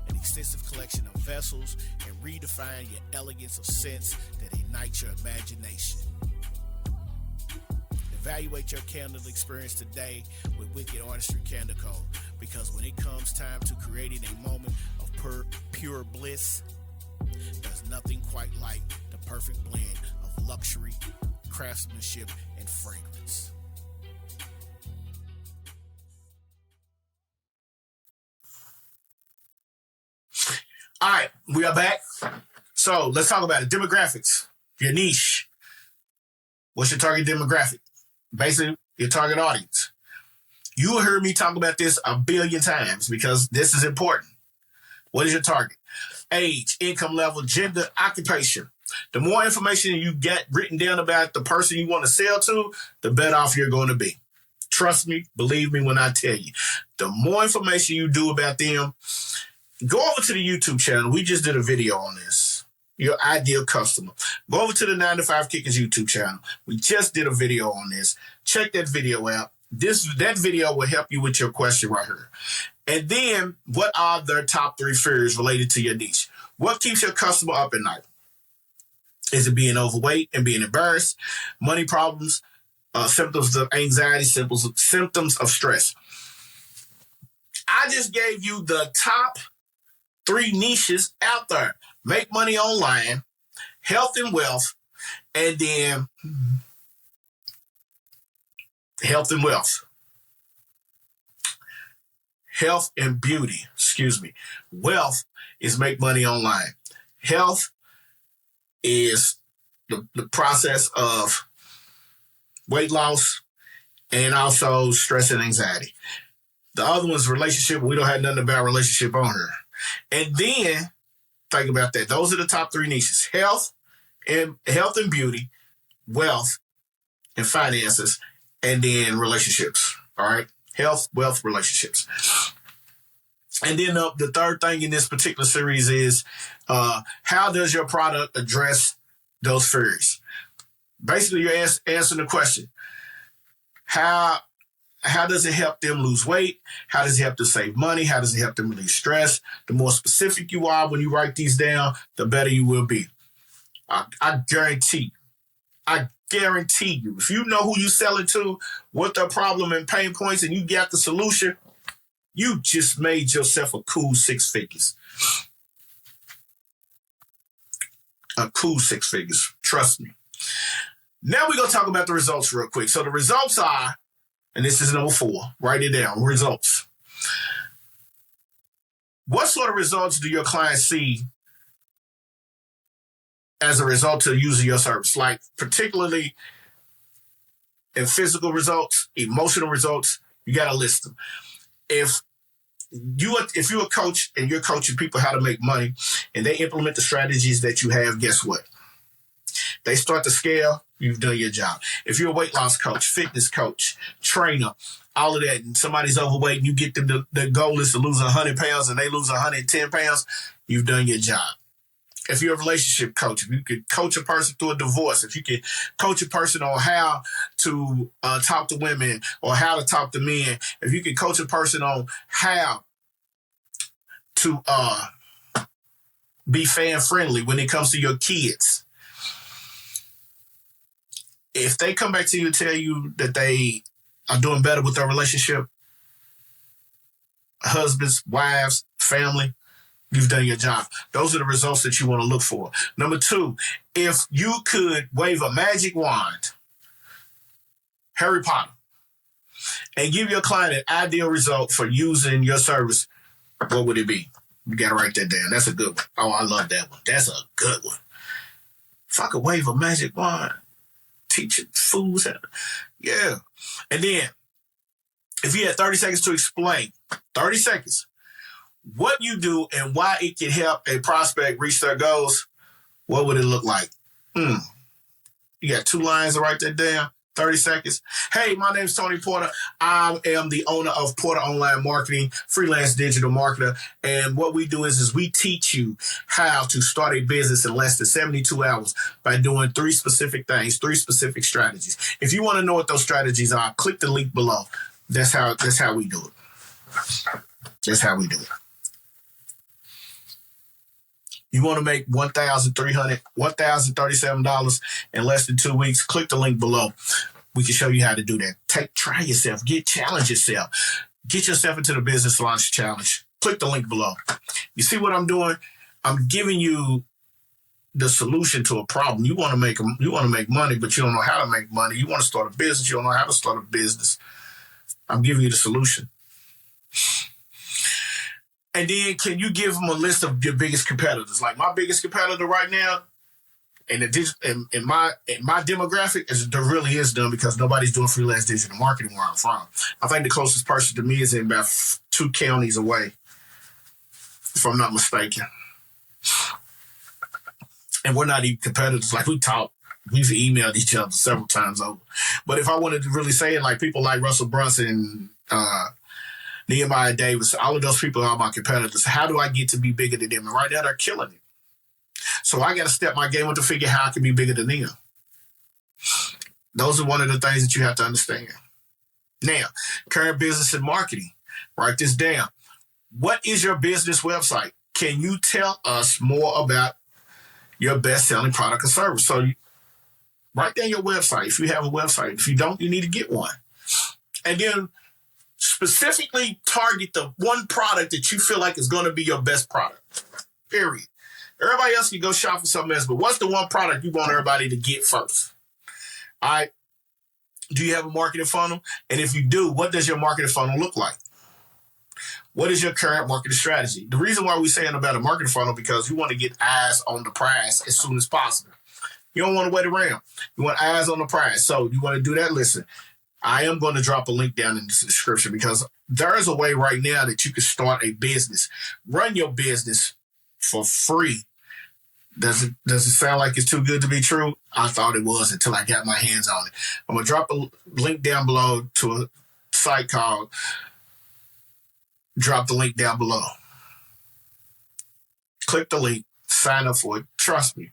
an extensive collection of vessels and redefine your elegance of scents that ignite your imagination. Evaluate your candle experience today with Wicked Artistry Candle Co. Because when it comes time to creating a moment of pure bliss, there's nothing quite like the perfect blend of luxury, craftsmanship, and fragrance. All right, we are back. So let's talk about it. Demographics, your niche. What's your target demographic? Basically, your target audience. You will hear me talk about this a billion times because this is important. What is your target? Age, income level, gender, occupation. The more information you get written down about the person you want to sell to, the better off you're going to be. Trust me, believe me when I tell you. The more information you do about them, go over to the YouTube channel. We just did a video on this. Your ideal customer. Go over to the 9 to 5 Kickers YouTube channel. We just did a video on this. Check that video out. That video will help you with your question right here. And then, what are their top 3 fears related to your niche? What keeps your customer up at night? Is it being overweight and being embarrassed? Money problems, symptoms of anxiety, symptoms of stress. I just gave you the top 3 niches out there. Make money online, health and wealth, and then health and wealth. Health and beauty, Wealth is make money online. Health is the process of weight loss and also stress and anxiety. The other one's relationship. We don't have nothing about relationship on here. And then, think about that. Those are the top 3 niches. Health and beauty, wealth and finances, and then relationships. All right? Health, wealth, relationships. And then the third thing in this particular series is how does your product address those fears? Basically, you're answering the question. How does it help them lose weight? How does it help them save money? How does it help them relieve stress? The more specific you are when you write these down, the better you will be. I guarantee you, if you know who you sell it to, what their problem and pain points, and you got the solution, you just made yourself a cool 6 figures. A cool 6 figures. Trust me. Now we're going to talk about the results real quick. So the results are, and this is number 4, write it down, results. What sort of results do your clients see as a result of using your service? Like particularly in physical results, emotional results, you got to list them. If you're a coach and you're coaching people how to make money and they implement the strategies that you have, guess what? They start to scale, you've done your job. If you're a weight loss coach, fitness coach, trainer, all of that, and somebody's overweight and you get them, the goal is to lose 100 pounds and they lose 110 pounds, you've done your job. If you're a relationship coach, if you could coach a person through a divorce, if you could coach a person on how to talk to women or how to talk to men, if you could coach a person on how to be fan-friendly when it comes to your kids, if they come back to you and tell you that they are doing better with their relationship, husbands, wives, family, you've done your job. Those are the results that you want to look for. Number 2, if you could wave a magic wand, Harry Potter, and give your client an ideal result for using your service, what would it be? You got to write that down. That's a good one. Oh, I love that one. That's a good one. If I could wave a magic wand, teach fools how to, yeah. And then, if you had 30 seconds to explain, 30 seconds, what you do and why it can help a prospect reach their goals, what would it look like? You got 2 lines to write that down, 30 seconds. Hey, my name is Tony Porter. I am the owner of Porter Online Marketing, freelance digital marketer. And what we do is we teach you how to start a business in less than 72 hours by doing 3 specific things, 3 specific strategies. If you want to know what those strategies are, click the link below. That's how we do it. That's how we do it. You want to make $1,037 in less than 2 weeks, click the link below. We can show you how to do that. Try yourself, challenge yourself. Get yourself into the business launch challenge. Click the link below. You see what I'm doing? I'm giving you the solution to a problem. You want to make money, but you don't know how to make money. You want to start a business. You don't know how to start a business. I'm giving you the solution. And then can you give them a list of your biggest competitors? Like my biggest competitor right now, And in my demographic, there really is none because nobody's doing freelance digital marketing where I'm from. I think the closest person to me is in about 2 counties away, if I'm not mistaken. And we're not even competitors. Like we've emailed each other several times over. But if I wanted to really say it, like people like Russell Brunson, Nehemiah Davis, all of those people are my competitors. How do I get to be bigger than them? And right now they're killing it. So I got to step my game up to figure how I can be bigger than them. Those are one of the things that you have to understand. Now, current business and marketing. Write this down. What is your business website? Can you tell us more about your best-selling product or service? So write down your website if you have a website. If you don't, you need to get one. And then specifically target the one product that you feel like is going to be your best product, period. Everybody else can go shop for something else, but what's the one product you want everybody to get first? All right. Do you have a marketing funnel? And if you do, what does your marketing funnel look like? What is your current marketing strategy? The reason why we're saying about a marketing funnel because you want to get eyes on the prize as soon as possible. You don't want to wait around. You want eyes on the prize. So you want to do that? Listen, I am going to drop a link down in the description because there is a way right now that you can start a business, run your business for free. Does it sound like it's too good to be true? I thought it was until I got my hands on it. I'm going to drop a link down below to a site called Drop the link down below. Click the link, sign up for it. Trust me,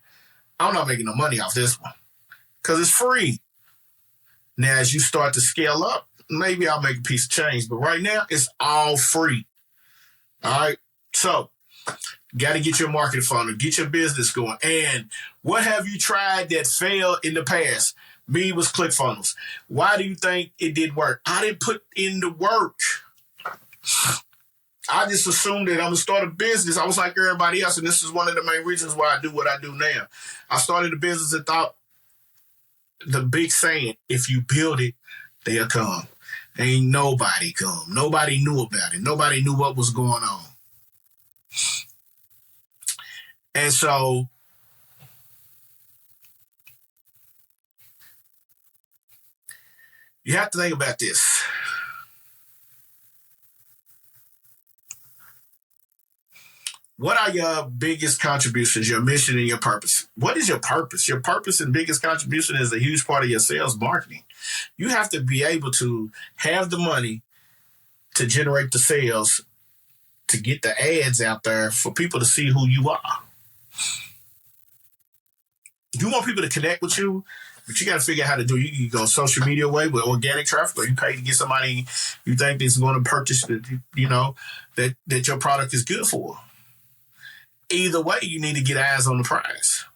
I'm not making no money off this one because it's free. Now, as you start to scale up, maybe I'll make a piece of change, but right now it's all free. All right. So, got to get your marketing funnel, get your business going. And what have you tried that failed in the past? Me was ClickFunnels. Why do you think it did work? I didn't put in the work. I just assumed that I'm going to start a business. I was like everybody else, and this is one of the main reasons why I do what I do now. I started a business and thought the big saying, if you build it, they'll come. Ain't nobody come. Nobody knew about it. Nobody knew what was going on. And so you have to think about this. What are your biggest contributions, your mission and your purpose? What is your purpose? Your purpose and biggest contribution is a huge part of your sales marketing. You have to be able to have the money to generate the sales, to get the ads out there for people to see who you are. You want people to connect with you, but you got to figure out how to do it. You can go social media way with organic traffic, or you pay to get somebody you think is going to purchase that your product is good for. Either way, you need to get eyes on the prize.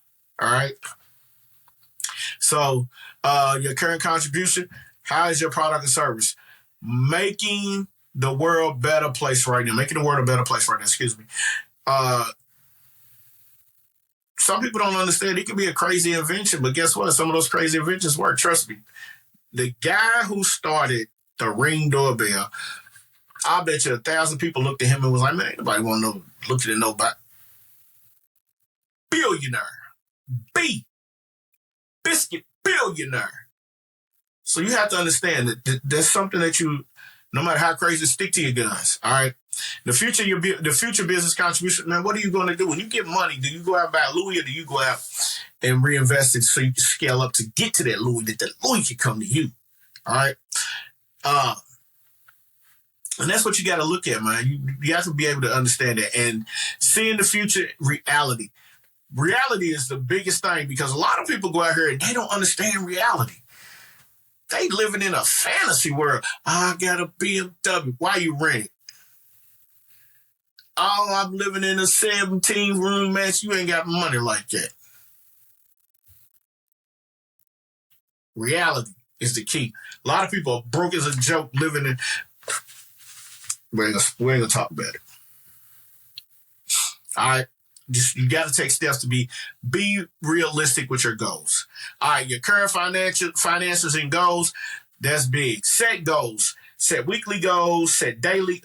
All right. So your current contribution, how is your product or service? Making the world a better place right now. Making the world a better place right now. Excuse me. Some people don't understand it can be a crazy invention, but guess what? Some of those crazy inventions work. Trust me. The guy who started the Ring doorbell, I bet you 1,000 people looked at him and was like, man, nobody want to look at nobody. Billionaire. Biscuit billionaire. So you have to understand that there's something that you, no matter how crazy, stick to your guns. All right. The future business contribution, man, what are you going to do? When you get money, do you go out and buy Louis, or do you go out and reinvest it so you can scale up to get to that Louis, that Louis can come to you? All right. And that's what you got to look at, man. You have to be able to understand that and see in the future reality. Reality is the biggest thing because a lot of people go out here and they don't understand reality. They living in a fantasy world. I got a BMW. Why you rent it? Oh, I'm living in a 17-room mansion. You ain't got money like that. Reality is the key. A lot of people are broke as a joke living in. We ain't gonna talk about it. All right. You got to take steps to be realistic with your goals. All right, your current finances and goals, that's big. Set goals. Set weekly goals, set daily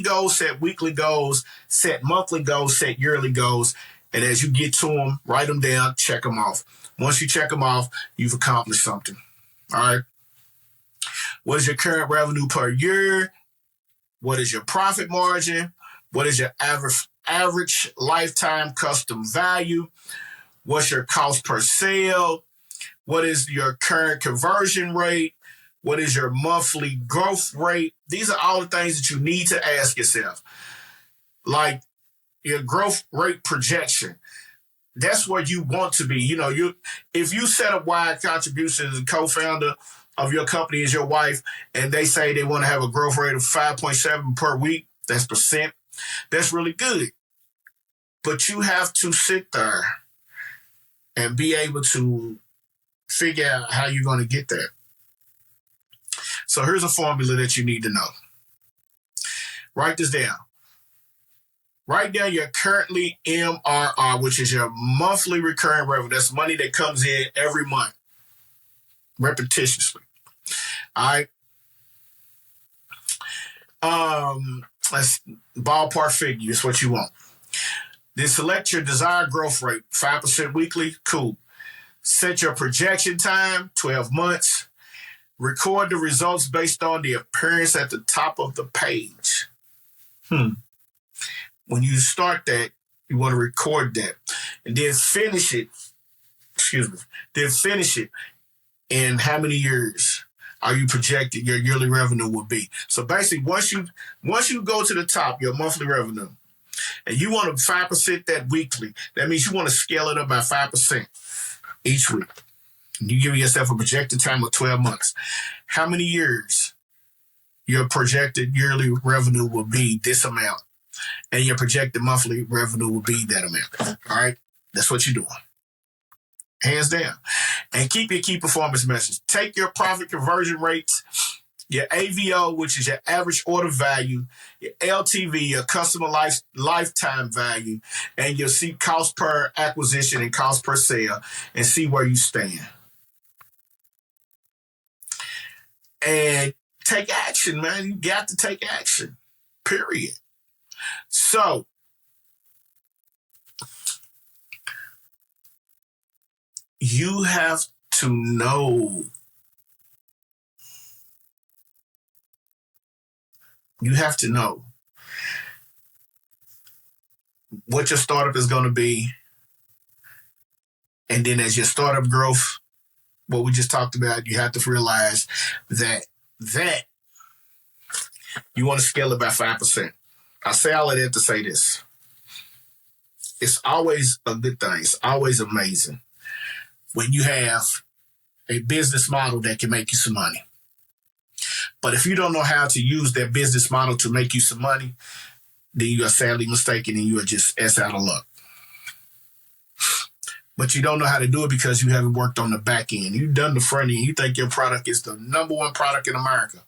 goals, set weekly goals, set monthly goals, set yearly goals, And as you get to them, write them down, check them off. Once you check them off, you've accomplished something. All right. What is your current revenue per year? What is your profit margin? What is your average lifetime custom value? What's your cost per sale? What is your current conversion rate? What is your monthly growth rate? These are all the things that you need to ask yourself. Like your growth rate projection. That's where you want to be. If you set up wide contributions as a co-founder of your company as your wife, and they say they want to have a growth rate of 5.7 per week, that's percent. That's really good. But you have to sit there and be able to figure out how you're going to get there. So here's a formula that you need to know. Write this down. Write down your currently MRR, which is your monthly recurring revenue. That's money that comes in every month, repetitiously. All right. That's ballpark figure. It's what you want. Then select your desired growth rate, 5% weekly. Cool. Set your projection time, 12 months. Record the results based on the appearance at the top of the page. When you start that, you want to record that. And then finish it. Then finish it in how many years are you projected your yearly revenue will be. So basically, once you go to the top, your monthly revenue, and you want to 5% that weekly, that means you want to scale it up by 5% each week. And you give yourself a projected time of 12 months. How many years your projected yearly revenue will be this amount, and your projected monthly revenue will be that amount. All right? That's what you're doing. Hands down. And keep your key performance measures. Take your profit conversion rates, your AVO, which is your average order value, your LTV, your customer lifetime value, and you'll see cost per acquisition and cost per sale, and see where you stand. And take action, man. You got to take action, period. So, you have to know. You have to know what your startup is going to be. And then as your startup growth, what we just talked about, you have to realize that you want to scale it by 5%. I say all of that to say this. It's always a good thing. It's always amazing when you have a business model that can make you some money. But if you don't know how to use that business model to make you some money, then you are sadly mistaken and you are just out of luck. But you don't know how to do it because you haven't worked on the back end. You've done the front end. You think your product is the number one product in America.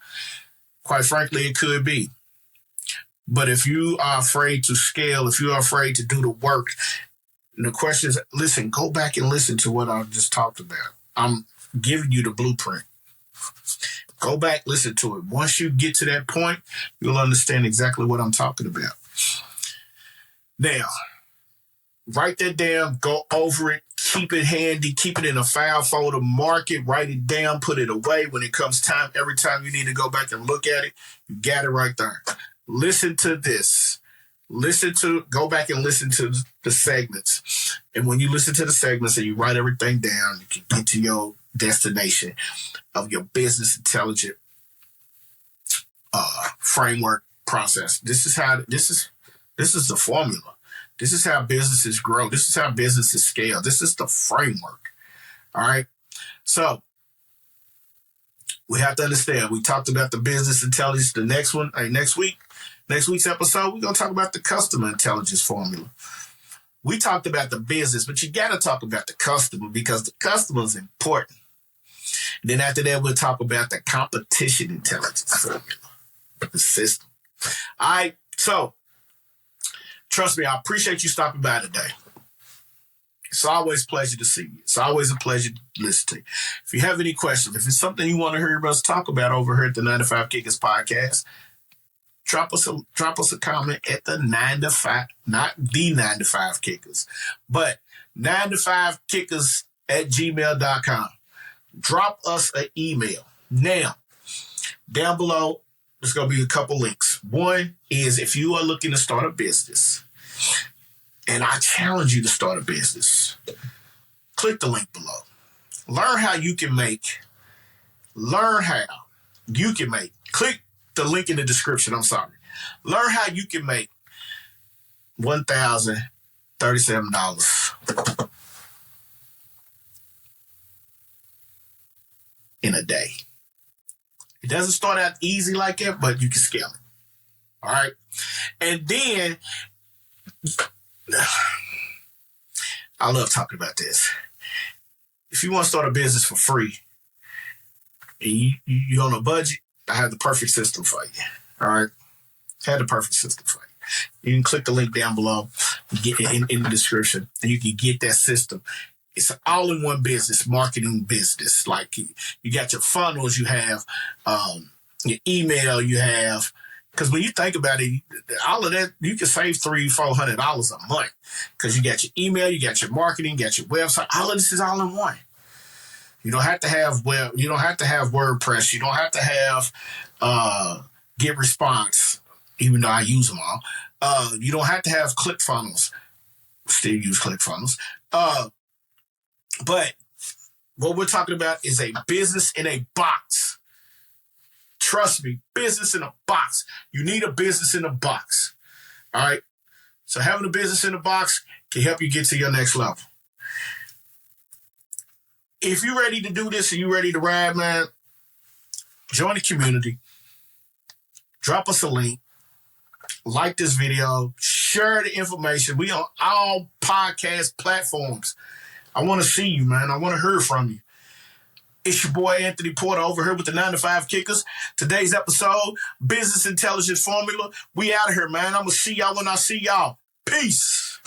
Quite frankly, it could be. But if you are afraid to scale, if you are afraid to do the work, and the question is, listen, go back and listen to what I just talked about. I'm giving you the blueprint. Go back, listen to it. Once you get to that point, you'll understand exactly what I'm talking about. Now, write that down, go over it, keep it handy, keep it in a file folder, mark it, write it down, put it away. When it comes time, every time you need to go back and look at it, you got it right there. Listen to this. Go back and listen to the segments. And when you listen to the segments and you write everything down, you can get to your destination of your business intelligent framework process. This is the formula. This is how businesses grow. This is how businesses scale. This is the framework. All right. So we have to understand. We talked about the business intelligence. The next week's episode, we're going to talk about the customer intelligence formula. We talked about the business, but you got to talk about the customer because the customer is important. And then after that, we'll talk about the competition intelligence formula, the system. All right. So trust me, I appreciate you stopping by today. It's always a pleasure to see you. It's always a pleasure to listen to you. If you have any questions, if it's something you want to hear us talk about over here at the 95 Kickers podcast, drop us a comment at the 9 to 5, not the 9 to 5 kickers, but 9 to 5 kickers at gmail.com. Drop us an email. Now, down below, there's going to be a couple links. One is if you are looking to start a business, and I challenge you to start a business, click the link below. Learn how you can make. Click the link in the description. I'm sorry. Learn how you can make $1,037 in a day. It doesn't start out easy like that, but you can scale it. All right. And then I love talking about this. If you want to start a business for free and you're on a budget, I have the perfect system for you. All right. I have the perfect system for you. You can click the link down below, get it in the description, and you can get that system. It's an all-in-one business, marketing business. Like you got your funnels, you have your email, you have, because when you think about it, all of that, you can save $300-400 a month because you got your email, you got your marketing, you got your website. All of this is all in one. You don't have to have you don't have to have WordPress. You don't have to have Get Response, even though I use them all. You don't have to have ClickFunnels. Still use ClickFunnels. But what we're talking about is a business in a box. Trust me, business in a box. You need a business in a box. All right? So having a business in a box can help you get to your next level. If you're ready to do this and you're ready to ride, man, join the community. Drop us a link. Like this video. Share the information. We on all podcast platforms. I want to see you, man. I want to hear from you. It's your boy, Anthony Porter, over here with the 9 to 5 Kickers. Today's episode, Business Intelligence Formula. We out of here, man. I'm going to see y'all when I see y'all. Peace.